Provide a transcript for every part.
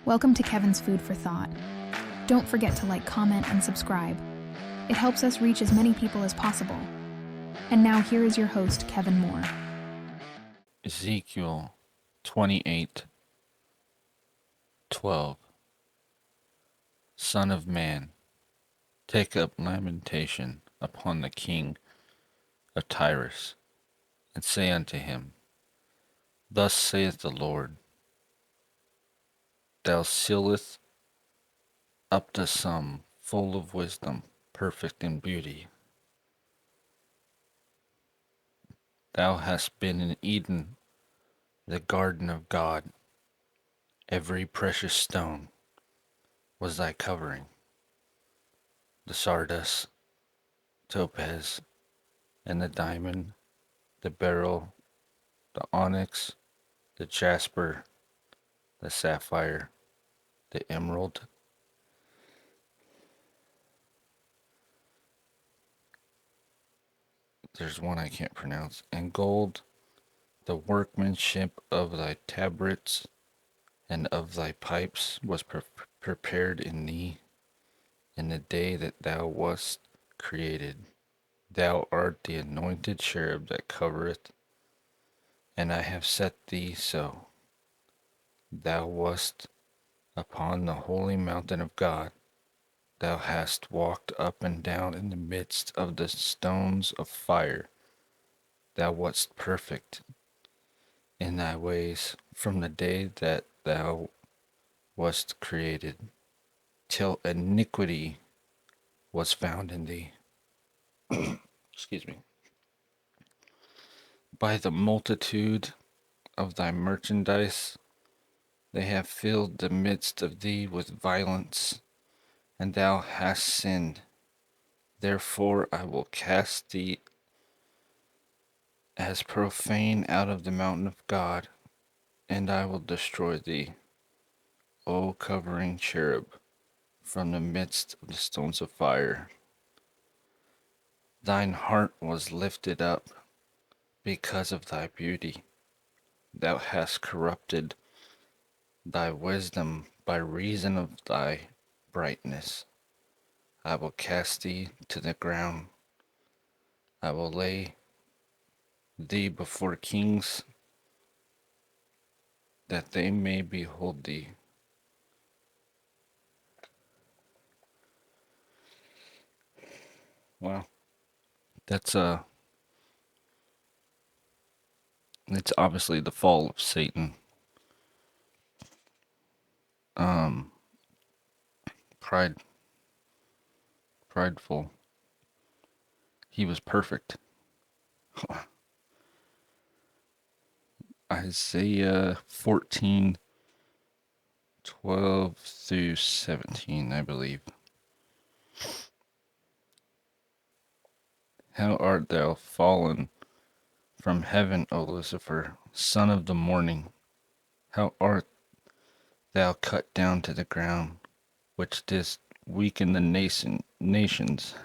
Welcome to Kevin's Food for Thought. Don't forget to like, comment, and subscribe. It helps us reach as many people as possible. And now here is your host, Kevin Moore. Ezekiel 28:12. Son of man, take up lamentation upon the king of Tyrus, and say unto him, Thus saith the Lord, Thou sealest up the sum, full of wisdom, perfect in beauty. Thou hast been in Eden, the garden of God. Every precious stone was thy covering, the sardius, topaz, and the diamond, the beryl, the onyx, the jasper, the sapphire, the emerald. There's one I can't pronounce. And gold, the workmanship of thy tabrets and of thy pipes was prepared in thee in the day that thou wast created. Thou art the anointed cherub that covereth, and I have set thee so. Thou wast upon the holy mountain of God. Thou hast walked up and down in the midst of the stones of fire. Thou wast perfect in thy ways from the day that thou wast created, till iniquity was found in thee. Excuse me. By the multitude of thy merchandise, they have filled the midst of thee with violence, and thou hast sinned. Therefore I will cast thee as profane out of the mountain of God, and I will destroy thee, O covering cherub, from the midst of the stones of fire. Thine heart was lifted up because of thy beauty. Thou hast corrupted thy wisdom by reason of thy brightness. I will cast thee to the ground. I will lay thee before kings, that they may behold thee. Wow, that's it's obviously the fall of Satan. Pride, prideful. He was perfect. Isaiah 14:12-17, I believe. How art thou fallen from heaven, O Lucifer, son of the morning? How art thou cut down to the ground, which didst weaken the nations?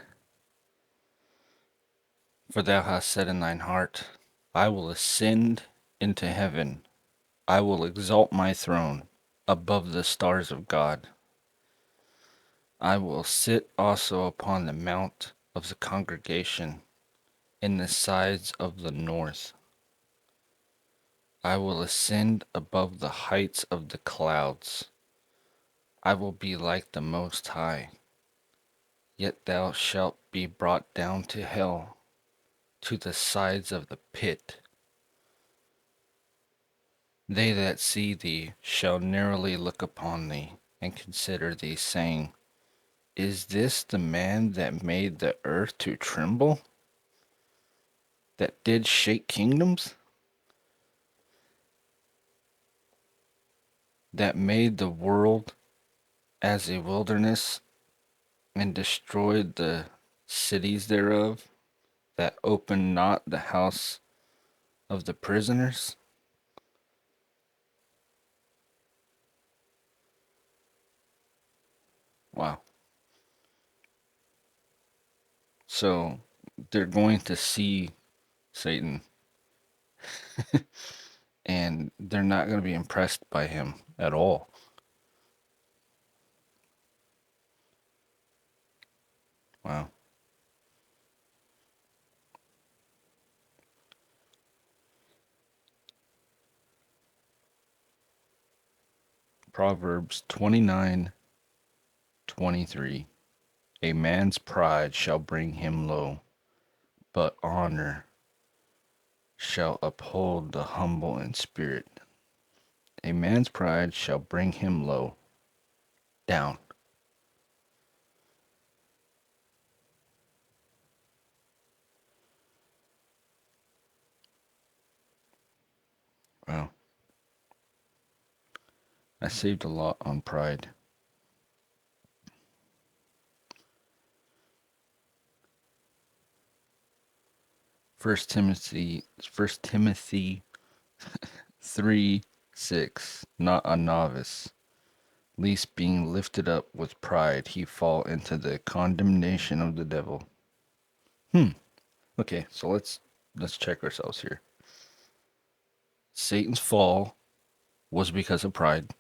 For thou hast said in thine heart, I will ascend into heaven. I will exalt my throne above the stars of God. I will sit also upon the mount of the congregation in the sides of the north. I will ascend above the heights of the clouds. I will be like the Most High. Yet thou shalt be brought down to hell, to the sides of the pit. They that see thee shall narrowly look upon thee, and consider thee, saying, Is this the man that made the earth to tremble? That did shake kingdoms? That made the world as a wilderness, and destroyed the cities thereof? That opened not the house of the prisoners? Wow. So they're going to see Satan and they're not going to be impressed by him at all. Wow. Proverbs 29:23. A man's pride shall bring him low, but honor shall uphold the humble in spirit. A man's pride shall bring him low, down. Wow. I saved a lot on pride. First Timothy 3:6. Not a novice, least being lifted up with pride, he fall into the condemnation of the devil. Okay, so let's check ourselves here. Satan's fall was because of pride,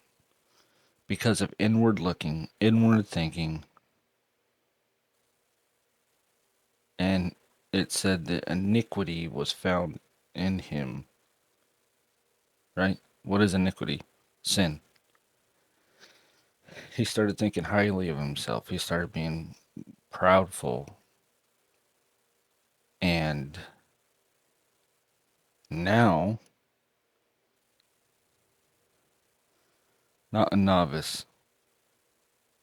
because of inward looking, inward thinking, and it said that iniquity was found in him. Right? What is iniquity? Sin. He started thinking highly of himself. He started being proudful. And now, not a novice,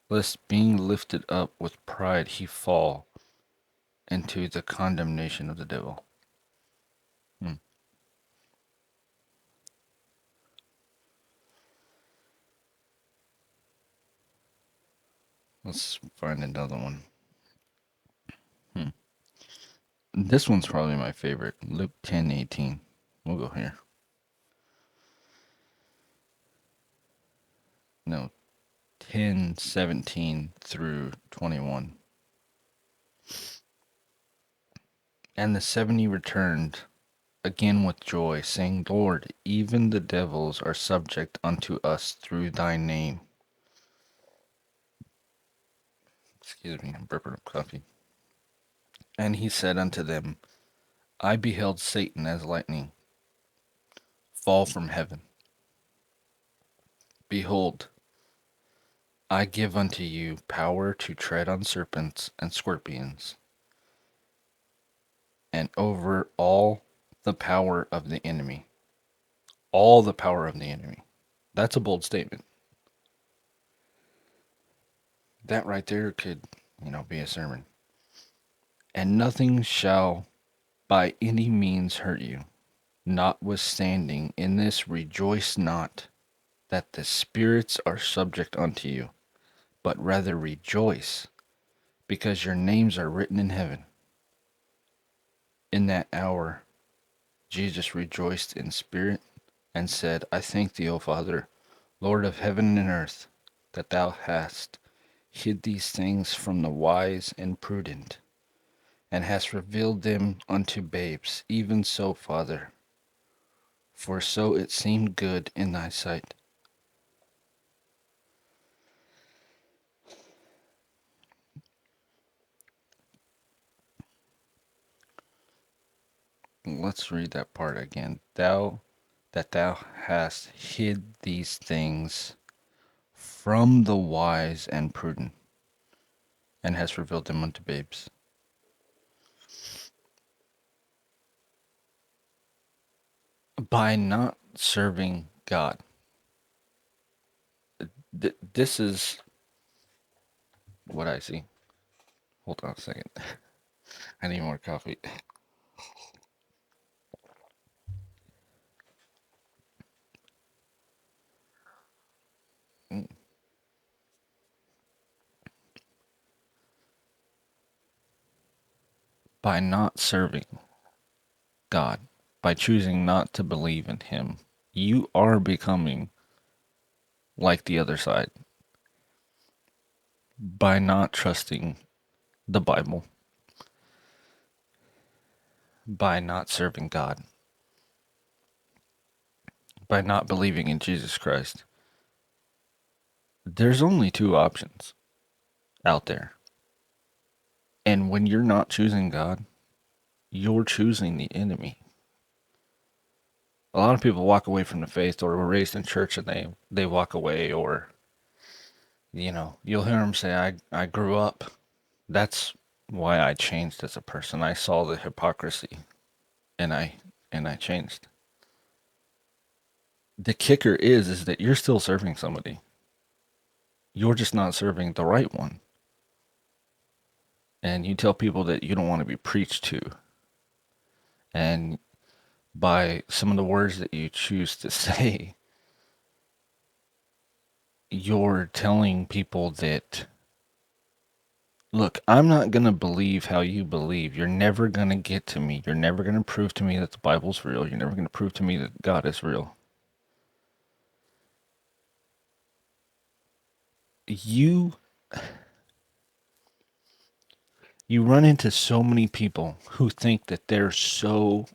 lest being lifted up with pride he fall into the condemnation of the devil. Hmm. Let's find another one. Hmm. This one's probably my favorite. Luke 10:18. We'll go here. No, 10:17 through 21. And the 70 returned again with joy, saying, Lord, even the devils are subject unto us through thy name. Excuse me, I'm burping up coffee. And he said unto them, I beheld Satan as lightning fall from heaven. Behold, I give unto you power to tread on serpents and scorpions, and over all the power of the enemy. All the power of the enemy. That's a bold statement. That right there could, be a sermon. And nothing shall by any means hurt you. Notwithstanding, in this rejoice not that the spirits are subject unto you, but rather rejoice, because your names are written in heaven. In that hour, Jesus rejoiced in spirit and said, I thank thee, O Father, Lord of heaven and earth, that thou hast hid these things from the wise and prudent, and hast revealed them unto babes. Even so, Father, for so it seemed good in thy sight. Let's read that part again. Thou hast hid these things from the wise and prudent, and hast revealed them unto babes. By not serving God. This is what I see. Hold on a second. I need more coffee. By not serving God, by choosing not to believe in Him, you are becoming like the other side. By not trusting the Bible, by not serving God, by not believing in Jesus Christ, there's only two options out there. And when you're not choosing God, you're choosing the enemy. A lot of people walk away from the faith or were raised in church and they walk away, or, you'll hear them say, I grew up. That's why I changed as a person. I saw the hypocrisy and I changed. The kicker is that you're still serving somebody. You're just not serving the right one. And you tell people that you don't want to be preached to. And by some of the words that you choose to say, you're telling people that, look, I'm not going to believe how you believe. You're never going to get to me. You're never going to prove to me that the Bible's real. You're never going to prove to me that God is real. You run into so many people who think that they're so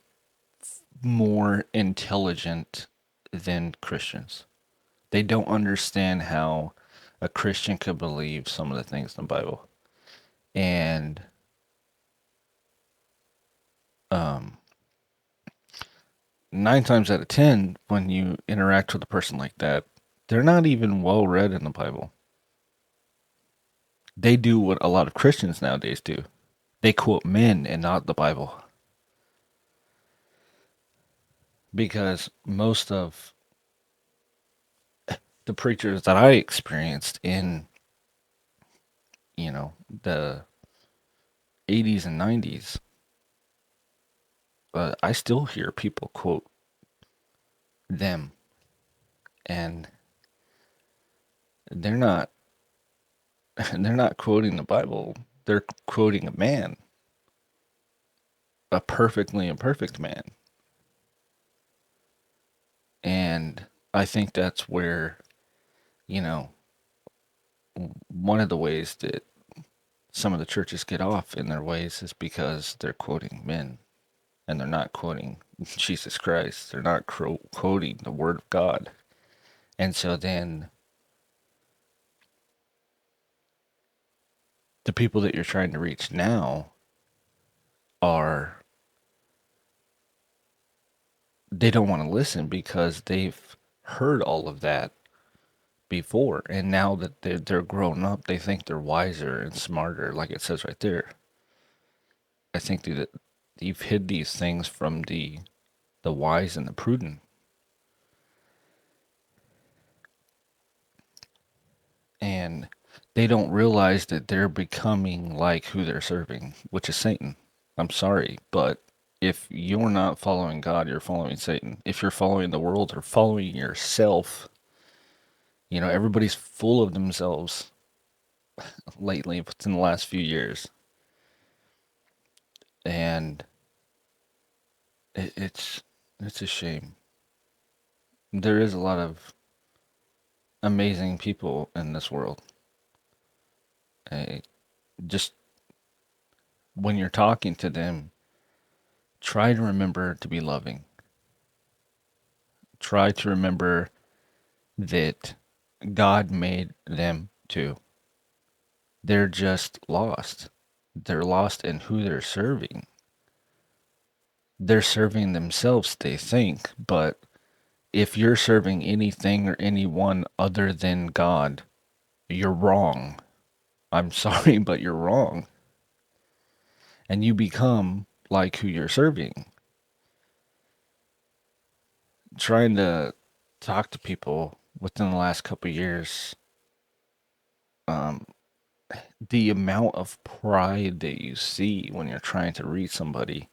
more intelligent than Christians. They don't understand how a Christian could believe some of the things in the Bible. And 9 times out of 10, when you interact with a person like that, they're not even well read in the Bible. They do what a lot of Christians nowadays do. They quote men and not the Bible. Because most of the preachers that I experienced in, the 80s and 90s, I still hear people quote them, and they're not they're not quoting the Bible. They're quoting a man, a perfectly imperfect man. And I think that's where, you know, one of the ways that some of the churches get off in their ways is because they're quoting men, and they're not quoting Jesus Christ. They're not quoting the Word of God. And so then the people that you're trying to reach now are, they don't want to listen because they've heard all of that before, and now that they're grown up, they think they're wiser and smarter, like it says right there. I think that you've hid these things from the wise and the prudent, and they don't realize that they're becoming like who they're serving, which is Satan. I'm sorry, but if you're not following God, you're following Satan. If you're following the world or following yourself, everybody's full of themselves lately within the last few years. And it's a shame. There is a lot of amazing people in this world. Just when you're talking to them, try to remember to be loving. Try to remember that God made them too. They're just lost. They're lost in who they're serving. They're serving themselves, they think, but if you're serving anything or anyone other than God, you're wrong. I'm sorry, but you're wrong. And you become like who you're serving. Trying to talk to people within the last couple of years, the amount of pride that you see when you're trying to read somebody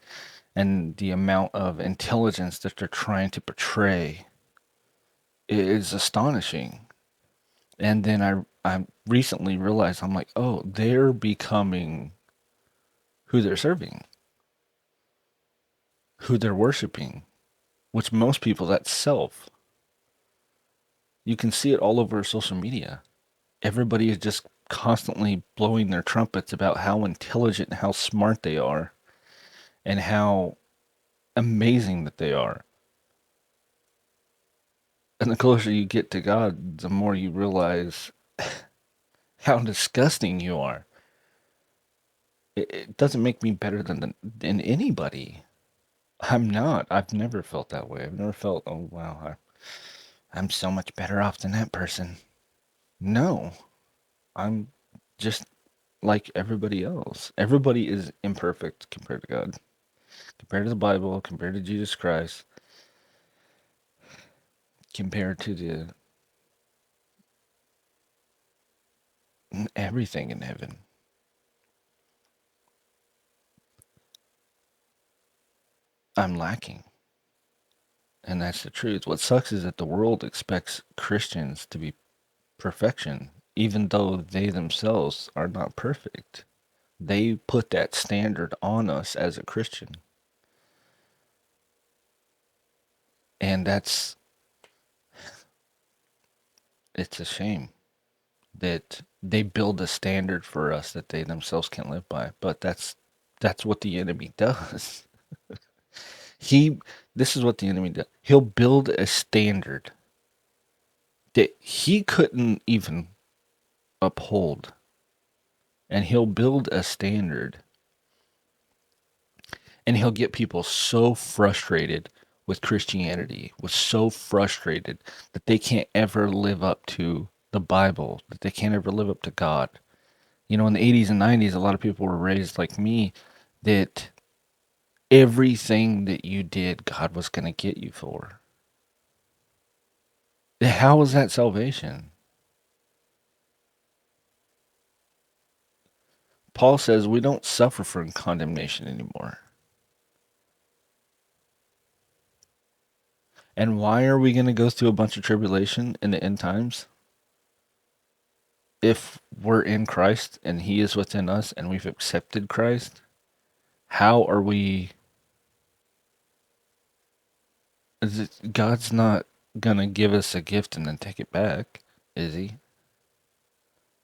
and the amount of intelligence that they're trying to portray is astonishing. And then I recently realized, I'm like, oh, they're becoming who they're serving, who they're worshiping, which most people, that's self. You can see it all over social media. Everybody is just constantly blowing their trumpets about how intelligent and how smart they are and how amazing that they are. And the closer you get to God, the more you realize how disgusting you are. It doesn't make me better than anybody. I'm not. I've never felt that way. I've never felt, oh wow, I'm so much better off than that person. No, I'm just like everybody else. Everybody is imperfect compared to God, compared to the Bible, compared to Jesus Christ, compared to the everything in heaven. I'm lacking. And that's the truth. What sucks is that the world expects Christians to be perfection, even though they themselves are not perfect. They put that standard on us as a Christian. And it's a shame that they build a standard for us that they themselves can't live by. But that's what the enemy does. He this is what the enemy does. He'll build a standard that he couldn't even uphold. And he'll build a standard and he'll get people so frustrated with Christianity, was so frustrated that they can't ever live up to the Bible, that they can't ever live up to God. You know, in the 80s and 90s, a lot of people were raised like me that everything that you did, God was going to get you for. How is that salvation? Paul says we don't suffer from condemnation anymore. And why are we going to go through a bunch of tribulation in the end times? If we're in Christ and He is within us and we've accepted Christ, how are we? God's not going to give us a gift and then take it back, is He?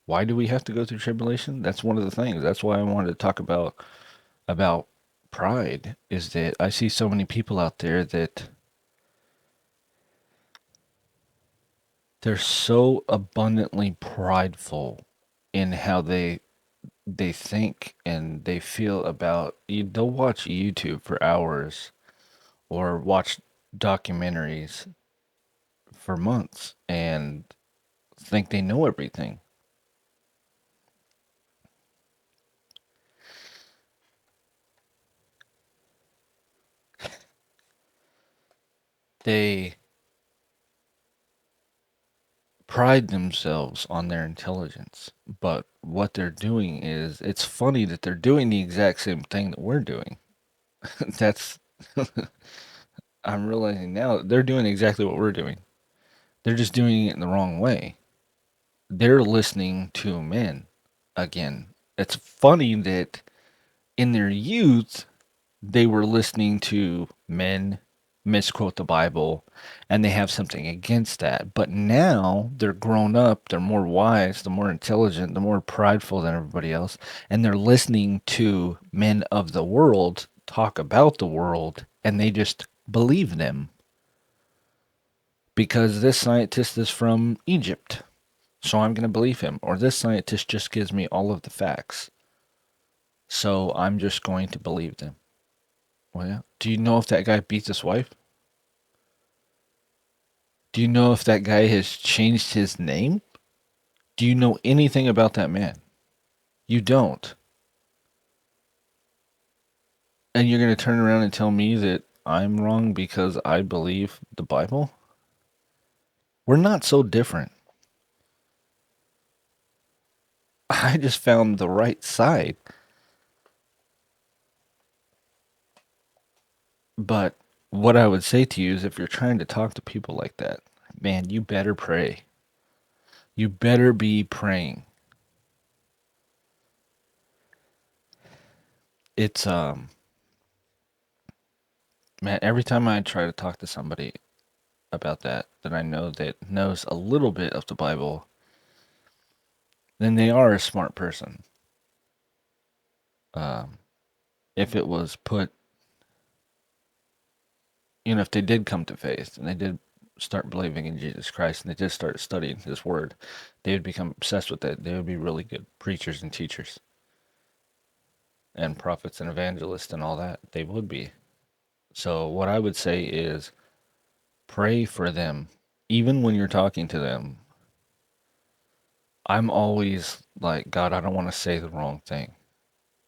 Why do we have to go through tribulation? That's one of the things. That's why I wanted to talk about pride, is that I see so many people out there that they're so abundantly prideful in how they think and they feel about you. They'll watch YouTube for hours or watch documentaries for months and think they know everything. They pride themselves on their intelligence, but what they're doing is, it's funny that they're doing the exact same thing that we're doing. That's I'm realizing now that they're doing exactly what we're doing. They're just doing it in the wrong way. They're listening to men again. It's funny that in their youth they were listening to men misquote the Bible and they have something against that. But now they're grown up, they're more wise, they're more intelligent, they're more prideful than everybody else, and they're listening to men of the world talk about the world and they just believe them because this scientist is from Egypt. So I'm going to believe him. Or this scientist just gives me all of the facts. So I'm just going to believe them. Well, yeah. Do you know if that guy beats his wife? Do you know if that guy has changed his name? Do you know anything about that man? You don't. And you're going to turn around and tell me that I'm wrong because I believe the Bible? We're not so different. I just found the right side. But what I would say to you is, if you're trying to talk to people like that, man, you better pray. You better be praying. It's man, every time I try to talk to somebody about that I know that knows a little bit of the Bible, then they are a smart person. Um, if it was put, if they did come to faith and they did start believing in Jesus Christ and they did start studying His Word, they would become obsessed with it. They would be really good preachers and teachers. and prophets and evangelists and all that. They would be. So what I would say is pray for them. Even when you're talking to them, I'm always like, God, I don't want to say the wrong thing.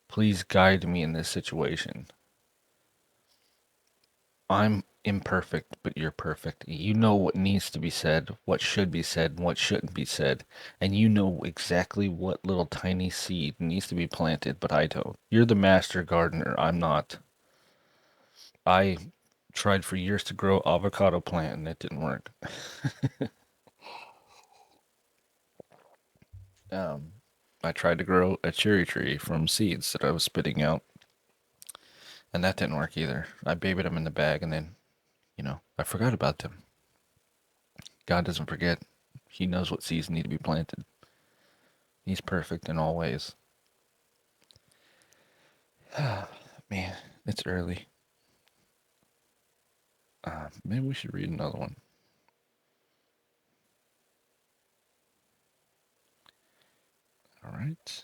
Please guide me in this situation. I'm imperfect, but you're perfect. You know what needs to be said, what should be said, and what shouldn't be said. And you know exactly what little tiny seed needs to be planted, but I don't. You're the master gardener. I'm not. I tried for years to grow avocado plant and it didn't work. I tried to grow a cherry tree from seeds that I was spitting out, and that didn't work either. I babied them in the bag, and then, I forgot about them. God doesn't forget. He knows what seeds need to be planted. He's perfect in all ways. Man, it's early. Maybe we should read another one. All right.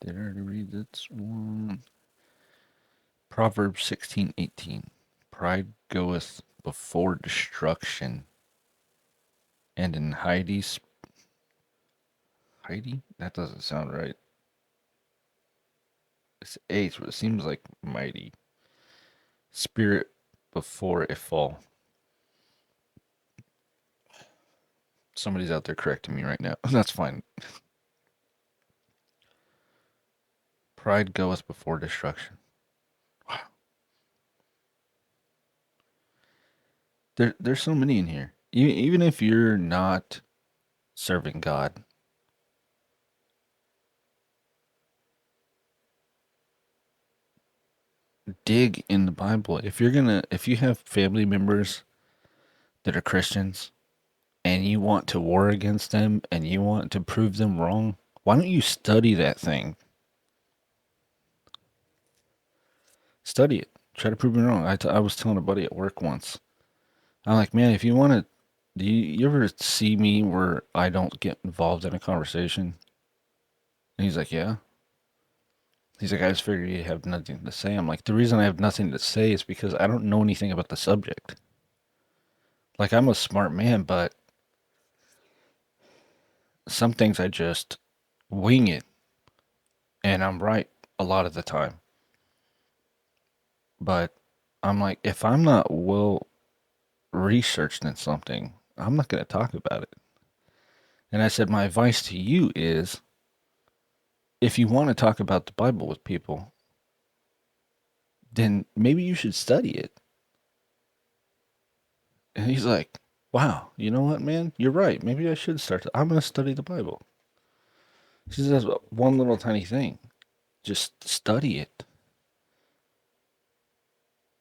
Did I already read this one? Proverbs 16:18. Pride goeth before destruction, and in Heidi? That doesn't sound right. It's H, but it seems like mighty. Spirit before a fall. Somebody's out there correcting me right now. That's fine. Pride goeth before destruction. Wow. There's so many in here. Even if you're not serving God, dig in the Bible. If you have family members that are Christians and you want to war against them and you want to prove them wrong, why don't you study that thing? Study it. Try to prove me wrong. I was telling a buddy at work once. I'm like, man, if you want to, do you ever see me where I don't get involved in a conversation? And he's like, yeah. He's like, I just figured you have nothing to say. I'm like, the reason I have nothing to say is because I don't know anything about the subject. Like, I'm a smart man, but some things I just wing it, and I'm right a lot of the time. But I'm like, if I'm not well researched in something, I'm not going to talk about it. And I said, my advice to you is if you want to talk about the Bible with people, then maybe you should study it. And he's like, wow, you know what, man? You're right. Maybe I should start. I'm going to study the Bible. She says one little tiny thing. Just study it.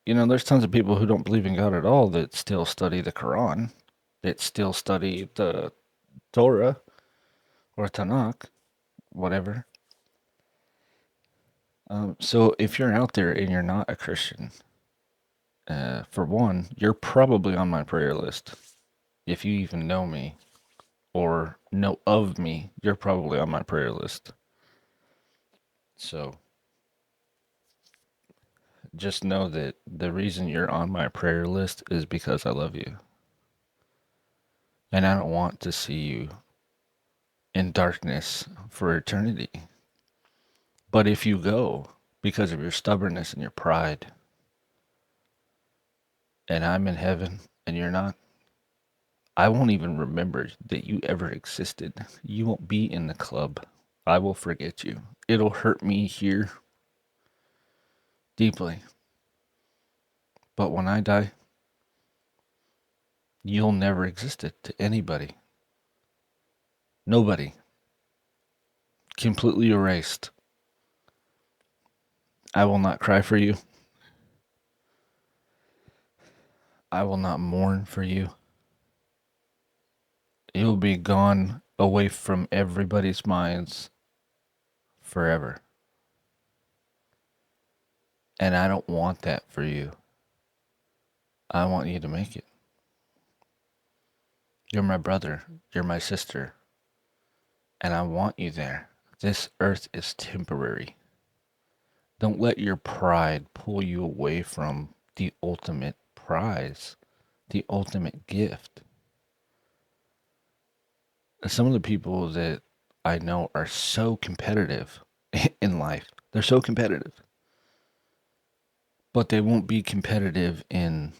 There's tons of people who don't believe in God at all that still study the Quran, that still study the Torah or Tanakh, whatever. So if you're out there and you're not a Christian, for one, you're probably on my prayer list. If you even know me or know of me, you're probably on my prayer list. So just know that the reason you're on my prayer list is because I love you. And I don't want to see you in darkness for eternity. But if you go because of your stubbornness and your pride, and I'm in heaven and you're not, I won't even remember that you ever existed. You won't be in the club. I will forget you. It'll hurt me here deeply. But when I die, you'll never existed to anybody. Nobody. Completely erased. I will not cry for you. I will not mourn for you. You'll be gone away from everybody's minds forever. And I don't want that for you. I want you to make it. You're my brother. You're my sister. And I want you there. This earth is temporary. Don't let your pride pull you away from the ultimate prize, the ultimate gift. Some of the people that I know are so competitive in life. They're so competitive. But they won't be competitive in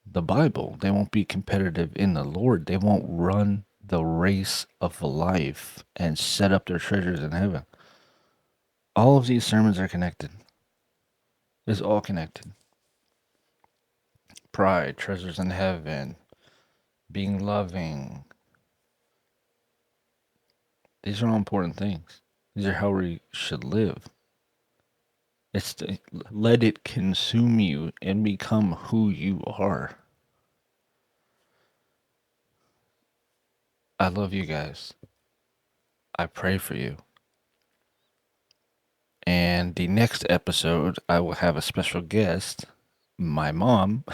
the Bible. They won't be competitive in the Lord. They won't run the race of life and set up their treasures in heaven. All of these sermons are connected. It's all connected. Pride, treasures in heaven, being loving. These are all important things. These are how we should live. Let it consume you and become who you are. I love you guys. I pray for you. And the next episode, I will have a special guest, my mom,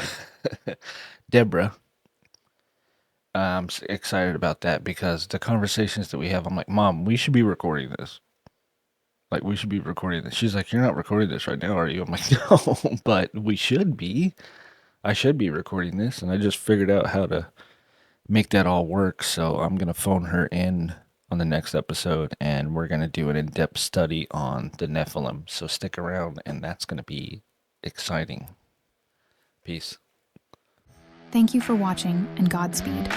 Deborah. I'm excited about that because the conversations that we have, I'm like, Mom, we should be recording this. Like, we should be recording this. She's like, you're not recording this right now, are you? I'm like, no, but we should be. I should be recording this. And I just figured out how to make that all work. So I'm going to phone her in on the next episode and we're going to do an in-depth study on the Nephilim. So stick around and that's going to be exciting. Peace. Thank you for watching, and Godspeed.